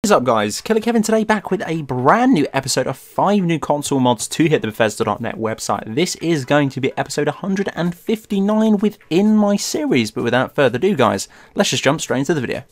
What is up guys, Killerkev today back with a brand new episode of 5 new console mods to hit the Bethesda.net website. This is going to be episode 159 within my series, but without further ado guys, let's just jump straight into the video.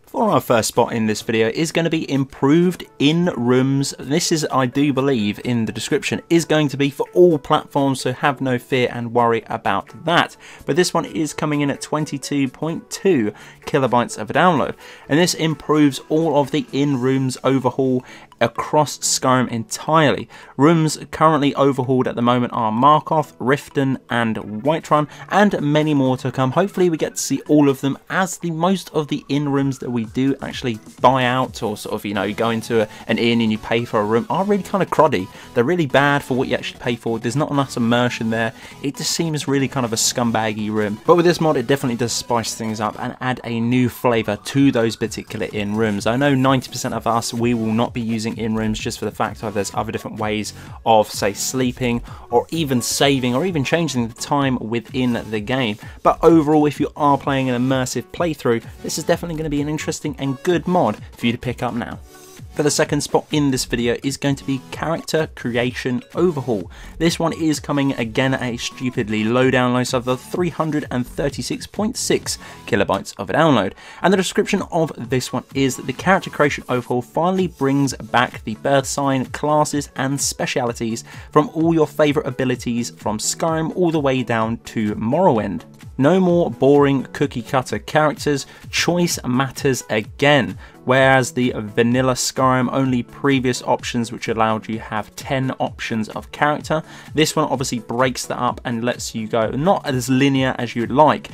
For our first spot in this video is going to be improved Inn Rooms. This is, I do believe, in the description, is going to be for all platforms, so have no fear and worry about that. But this one is coming in at 22.2 kilobytes of a download, and this improves all of the Inn Rooms overhaul across Skyrim entirely. Rooms currently overhauled at the moment are Markov, Riften and Whiterun, and many more to come. Hopefully we get to see all of them, as the most of the inn rooms that we do actually buy out, or sort of, you know, you go into an inn and you pay for a room, are really kind of cruddy. They're really bad for what you actually pay for. There's not enough immersion there. It just seems really kind of a scumbaggy room. But with this mod, it definitely does spice things up and add a new flavour to those particular inn rooms. I know 90% of us, we will not be using inn rooms just for the fact that there's other different ways of, say, sleeping or even saving or even changing the time within the game. But overall, if you are playing an immersive playthrough, this is definitely going to be an interesting and good mod for you to pick up now. For the second spot in this video is going to be Character Creation Overhaul. This one is coming again at a stupidly low download, so the 336.6 kilobytes of a download. And the description of this one is that the Character Creation Overhaul finally brings back the birth sign, classes and specialities from all your favourite abilities from Skyrim all the way down to Morrowind. No more boring cookie cutter characters, choice matters again. Whereas the vanilla Skyrim only previous options which allowed you to have 10 options of character, this one obviously breaks that up and lets you go not as linear as you'd like.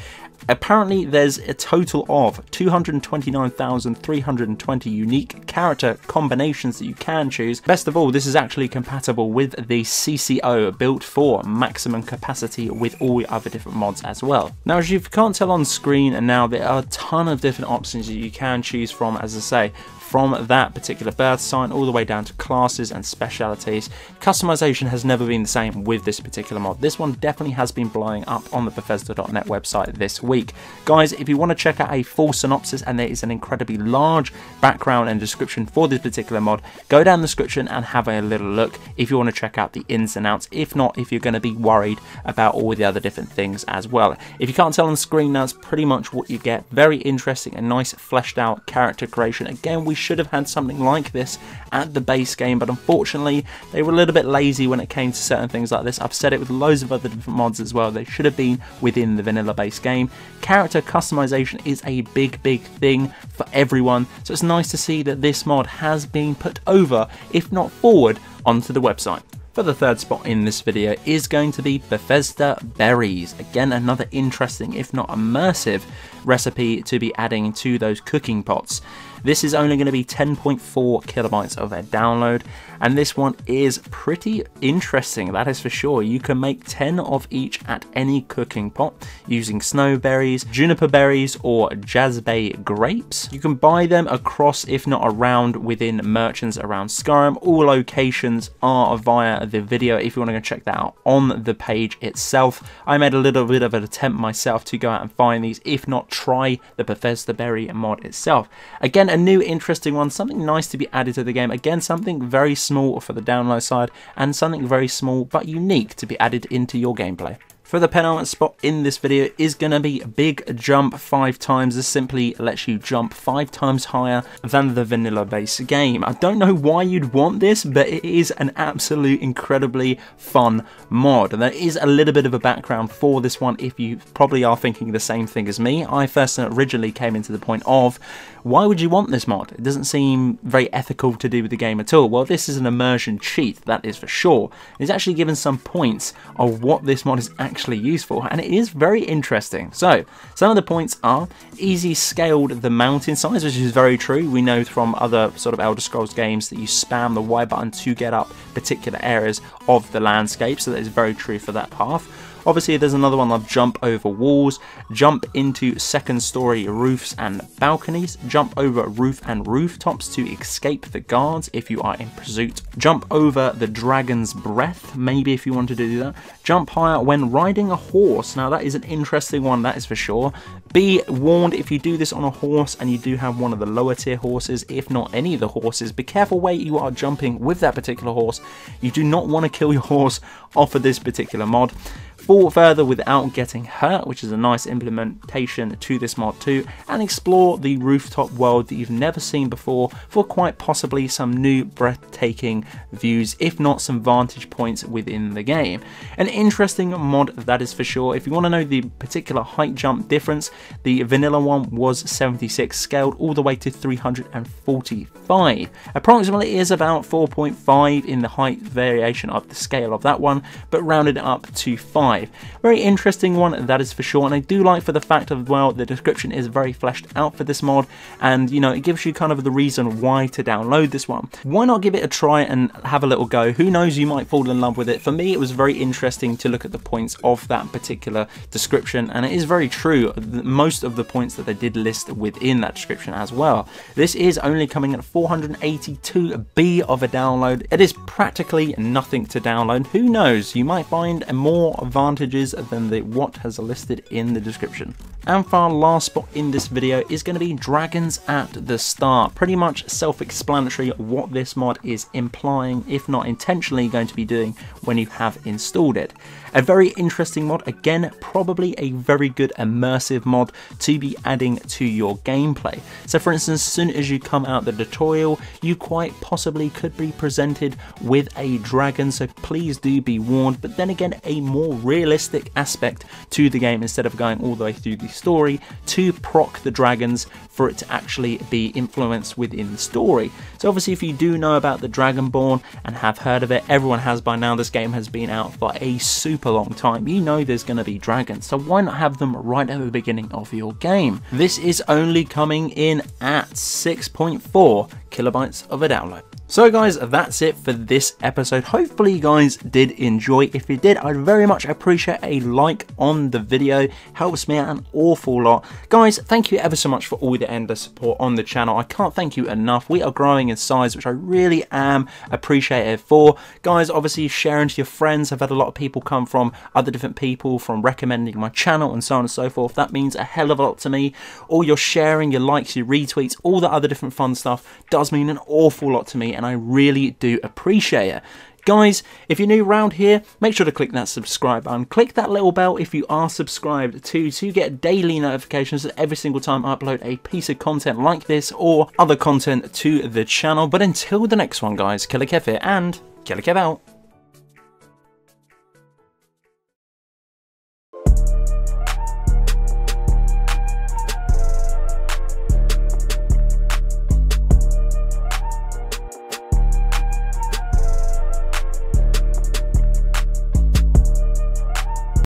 Apparently there's a total of 229,320 unique character combinations that you can choose. Best of all, this is actually compatible with the CCO, built for maximum capacity with all your other different mods as well. Now, as you can't tell on screen, and now there are a ton of different options that you can choose from, as I say, from that particular birth sign all the way down to classes and specialities. Customization has never been the same with this particular mod. This one definitely has been blowing up on the Bethesda.net website this week. Guys, if you want to check out a full synopsis, and there is an incredibly large background and description for this particular mod, go down the description and have a little look if you want to check out the ins and outs. If not, if you're going to be worried about all the other different things as well. If you can't tell on screen, that's pretty much what you get. Very interesting and nice fleshed out character creation. Again, we should have had something like this at the base game, but unfortunately they were a little bit lazy when it came to certain things like this. I've said it with loads of other different mods as well. They should have been within the vanilla base game. Character customization is a big thing for everyone, so it's nice to see that this mod has been put over, if not forward, onto the website. For the third spot in this video is going to be Bethesda Berries. Again, another interesting, if not immersive, recipe to be adding to those cooking pots. This is only going to be 10.4 kilobytes of a download, and this one is pretty interesting, that is for sure. You can make 10 of each at any cooking pot using snow berries, juniper berries or jazbay grapes. You can buy them across, if not around, within merchants around Skyrim. All locations are via the video if you want to go check that out on the page itself. I made a little bit of an attempt myself to go out and find these, if not try the Bethesda Berry mod itself. Again, a new interesting one, something nice to be added to the game. Again, something very small for the download side and something very small but unique to be added into your gameplay. For the penultimate spot in this video is going to be Big Jump 5 times. This simply lets you jump 5 times higher than the vanilla base game. I don't know why you'd want this, but it is an absolute incredibly fun mod. And there is a little bit of a background for this one if you probably are thinking the same thing as me. I first originally came into the point of, why would you want this mod? It doesn't seem very ethical to do with the game at all. Well, this is an immersion cheat, that is for sure. It's actually given some points of what this mod is actually used for, and it is very interesting. So some of the points are easy scaled the mountain size, which is very true. We know from other sort of Elder Scrolls games that you spam the Y button to get up particular areas of the landscape, so that is very true for that path. Obviously there's another one like jump over walls, jump into second story roofs and balconies, jump over roof and rooftops to escape the guards if you are in pursuit, jump over the dragon's breath, maybe if you want to do that, jump higher when riding a horse. Now that is an interesting one, that is for sure. Be warned, if you do this on a horse and you do have one of the lower tier horses, if not any of the horses, be careful where you are jumping with that particular horse. You do not want to kill your horse off of this particular mod. Fall further without getting hurt, which is a nice implementation to this mod too, and explore the rooftop world that you've never seen before for quite possibly some new breathtaking views, if not some vantage points within the game. An interesting mod, that is for sure. If you want to know the particular height jump difference, the vanilla one was 76 scaled all the way to 345. Approximately is about 4.5 in the height variation of the scale of that one, but rounded up to 5. Very interesting one, that is for sure, and I do like for the fact of, well, the description is very fleshed out for this mod, and you know, it gives you kind of the reason why to download this one. Why not give it a try and have a little go? Who knows, you might fall in love with it. For me, it was very interesting to look at the points of that particular description, and it is very true, most of the points that they did list within that description as well. This is only coming at 482 B of a download. It is practically nothing to download. Who knows, you might find more advantages than what has listed in the description. And for our last spot in this video is going to be dragons at the start. Pretty much self-explanatory what this mod is implying, if not intentionally going to be doing when you have installed it. A very interesting mod, again probably a very good immersive mod to be adding to your gameplay. So for instance, as soon as you come out the tutorial, you quite possibly could be presented with a dragon, so please do be warned, but then again a more realistic aspect to the game instead of going all the way through the story to proc the dragons for it to actually be influenced within the story. So obviously if you do know about the Dragonborn and have heard of it, everyone has by now, this game has been out for a super long time, you know there's going to be dragons, so why not have them right at the beginning of your game? This is only coming in at 6.4 kilobytes of a download. So guys, that's it for this episode. Hopefully you guys did enjoy. If you did, I'd very much appreciate a like on the video. Helps me out an awful lot. Guys, thank you ever so much for all the endless support on the channel. I can't thank you enough. We are growing in size, which I really am appreciative for. Guys, obviously sharing to your friends. I've had a lot of people come from other different people from recommending my channel and so on and so forth. That means a hell of a lot to me. All your sharing, your likes, your retweets, all the other different fun stuff does mean an awful lot to me, and I really do appreciate it. Guys, if you're new around here, make sure to click that subscribe button. Click that little bell if you are subscribed to get daily notifications every single time I upload a piece of content like this or other content to the channel. But until the next one, guys, Killerkev here and Killerkev out.